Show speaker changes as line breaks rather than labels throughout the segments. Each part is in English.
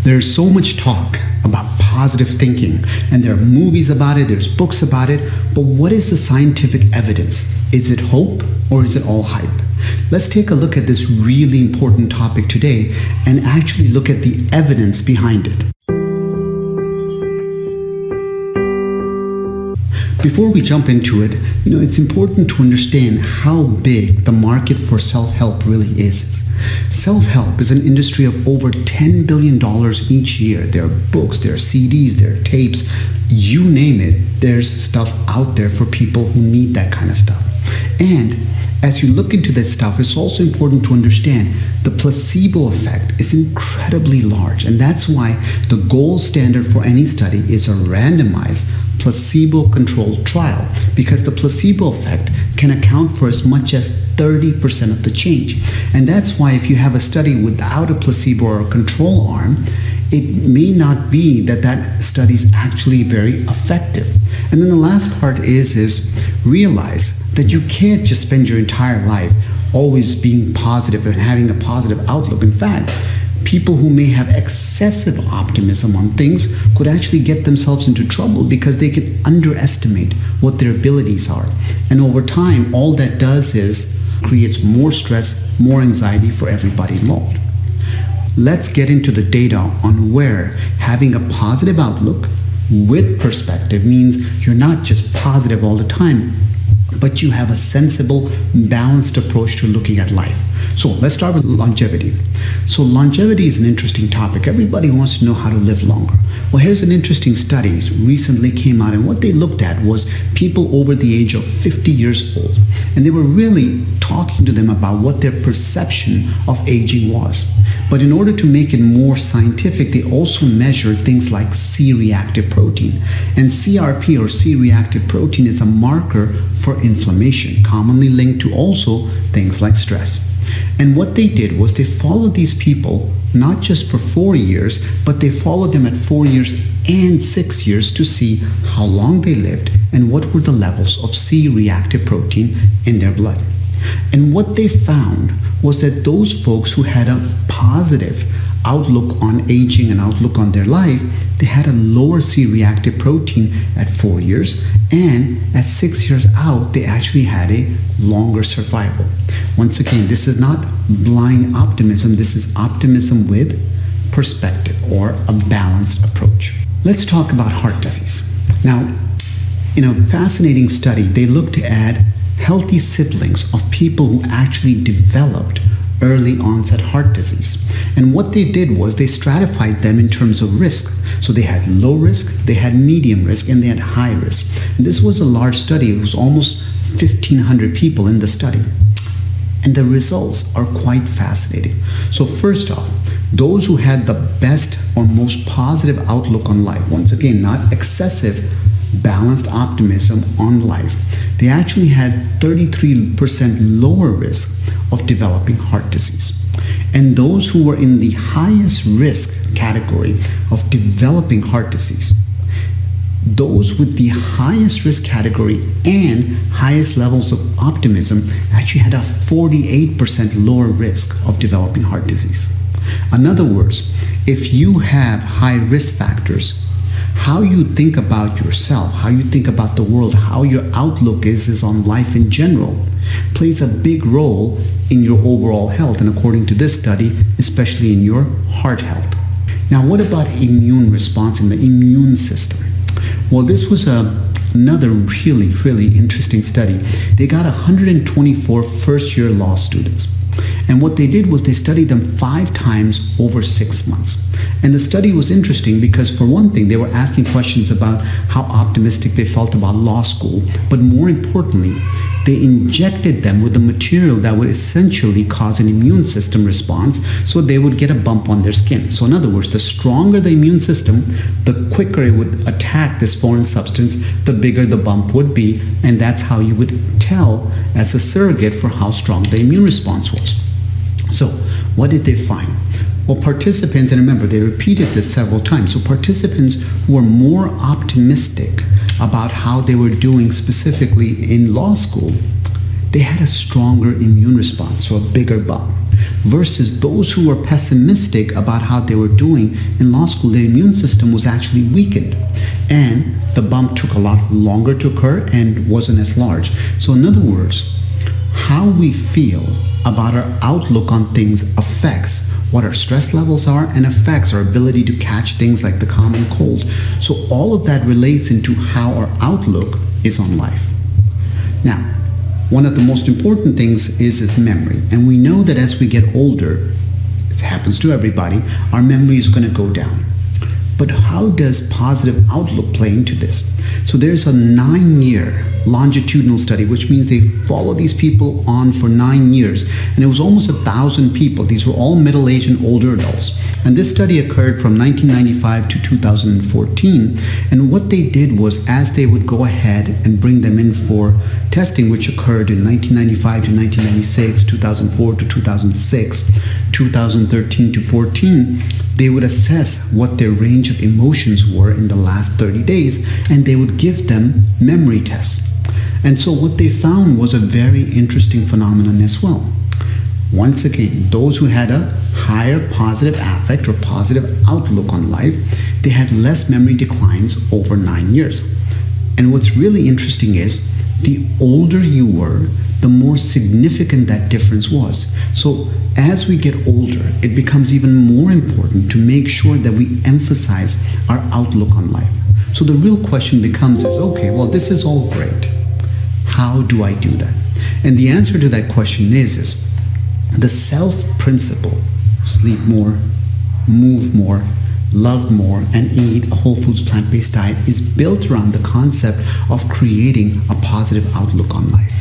There's so much talk about positive thinking, and there are movies about it, there's books about it, but what is the scientific evidence? Is it hope or is it all hype? Let's take a look at this really important topic today and actually look at the evidence behind it. Before we jump into it, it's important to understand how big the market for self-help really is. Self-help is an industry of over $10 billion each year. There are books, there are CDs, there are tapes, you name it, there's stuff out there for people who need that kind of stuff. And as you look into this stuff, it's also important to understand the placebo effect is incredibly large. And that's why the gold standard for any study is a randomized, placebo-controlled trial, because the placebo effect can account for as much as 30% of the change. And that's why if you have a study without a placebo or a control arm, it may not be that study is actually very effective. And then the last part is realize that you can't just spend your entire life always being positive and having a positive outlook. In fact, people who may have excessive optimism on things could actually get themselves into trouble because they could underestimate what their abilities are. And over time, all that does is creates more stress, more anxiety for everybody involved. Let's get into the data on where having a positive outlook with perspective means you're not just positive all the time, but you have a sensible, balanced approach to looking at life. So let's start with longevity. So longevity is an interesting topic. Everybody wants to know how to live longer. Well, here's an interesting study recently came out, and what they looked at was people over the age of 50 years old. And they were really talking to them about what their perception of aging was. But in order to make it more scientific, they also measured things like C-reactive protein. And CRP, or C-reactive protein, is a marker for inflammation, commonly linked to also things like stress. And what they did was they followed these people not just for 4 years, but they followed them at 4 years and 6 years to see how long they lived and what were the levels of C-reactive protein in their blood. And what they found was that those folks who had a positive outlook on aging and outlook on their life, they had a lower C-reactive protein at 4 years, and at 6 years out, they actually had a longer survival. Once again, this is not blind optimism, this is optimism with perspective, or a balanced approach. Let's talk about heart disease. Now, in a fascinating study, they looked at healthy siblings of people who actually developed early onset heart disease. And what they did was they stratified them in terms of risk. So they had low risk, they had medium risk, and they had high risk. And this was a large study. It was almost 1,500 people in the study. And the results are quite fascinating. So first off, those who had the best or most positive outlook on life, once again, not excessive, balanced optimism on life, they actually had 33% lower risk of developing heart disease. And those who were in the highest risk category of developing heart disease, those with the highest risk category and highest levels of optimism actually had a 48% lower risk of developing heart disease. In other words, if you have high risk factors, how you think about yourself, how you think about the world, how your outlook is on life in general, plays a big role in your overall health, and according to this study, especially in your heart health. Now, what about immune response in the immune system? Well, this was another really interesting study. They got 124 first-year law students. And what they did was they studied them 5 times over 6 months. And the study was interesting because, for one thing, they were asking questions about how optimistic they felt about law school. But more importantly, they injected them with a material that would essentially cause an immune system response, so they would get a bump on their skin. So in other words, the stronger the immune system, the quicker it would attack this foreign substance, the bigger the bump would be. And that's how you would tell as a surrogate for how strong the immune response was. So what did they find? Well, participants, and remember, they repeated this several times, so participants who were more optimistic about how they were doing specifically in law school, they had a stronger immune response, so a bigger bump. versus those who were pessimistic about how they were doing in law school. Their immune system was actually weakened, and the bump took a lot longer to occur and wasn't as large. So in other words, how we feel about our outlook on things affects what our stress levels are and affects our ability to catch things like the common cold. So all of that relates into how our outlook is on life. Now, one of the most important things is memory. And we know that as we get older, it happens to everybody, our memory is going to go down. But how does positive outlook play into this? So there's a 9-year longitudinal study, which means they follow these people on for 9 years. And it was almost 1,000 people. These were all middle-aged and older adults. And this study occurred from 1995 to 2014. And what they did was, as they would go ahead and bring them in for testing, which occurred in 1995 to 1996, 2004 to 2006, 2013 to 14, they would assess what their range of emotions were in the last 30 days, and they would give them memory tests. And so what they found was a very interesting phenomenon as well. Once again, those who had a higher positive affect or positive outlook on life, they had less memory declines over 9 years. And what's really interesting is, the older you were, the more significant that difference was. So as we get older, it becomes even more important to make sure that we emphasize our outlook on life. So the real question becomes okay, well, this is all great. How do I do that? And the answer to that question is the self principle: sleep more, move more, love more, and eat a whole foods plant-based diet is built around the concept of creating a positive outlook on life.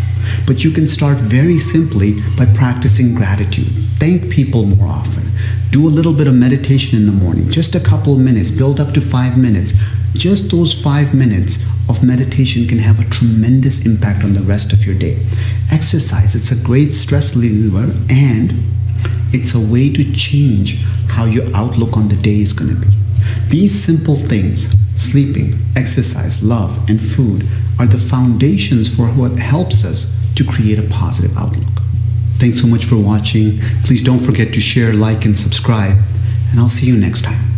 But you can start very simply by practicing gratitude. Thank people more often. Do a little bit of meditation in the morning, just a couple of minutes, build up to 5 minutes. Just those 5 minutes of meditation can have a tremendous impact on the rest of your day. Exercise, it's a great stress reliever, and it's a way to change how your outlook on the day is going to be. These simple things, sleeping, exercise, love, and food, are the foundations for what helps us to create a positive outlook. Thanks so much for watching. Please don't forget to share, like, and subscribe, and I'll see you next time.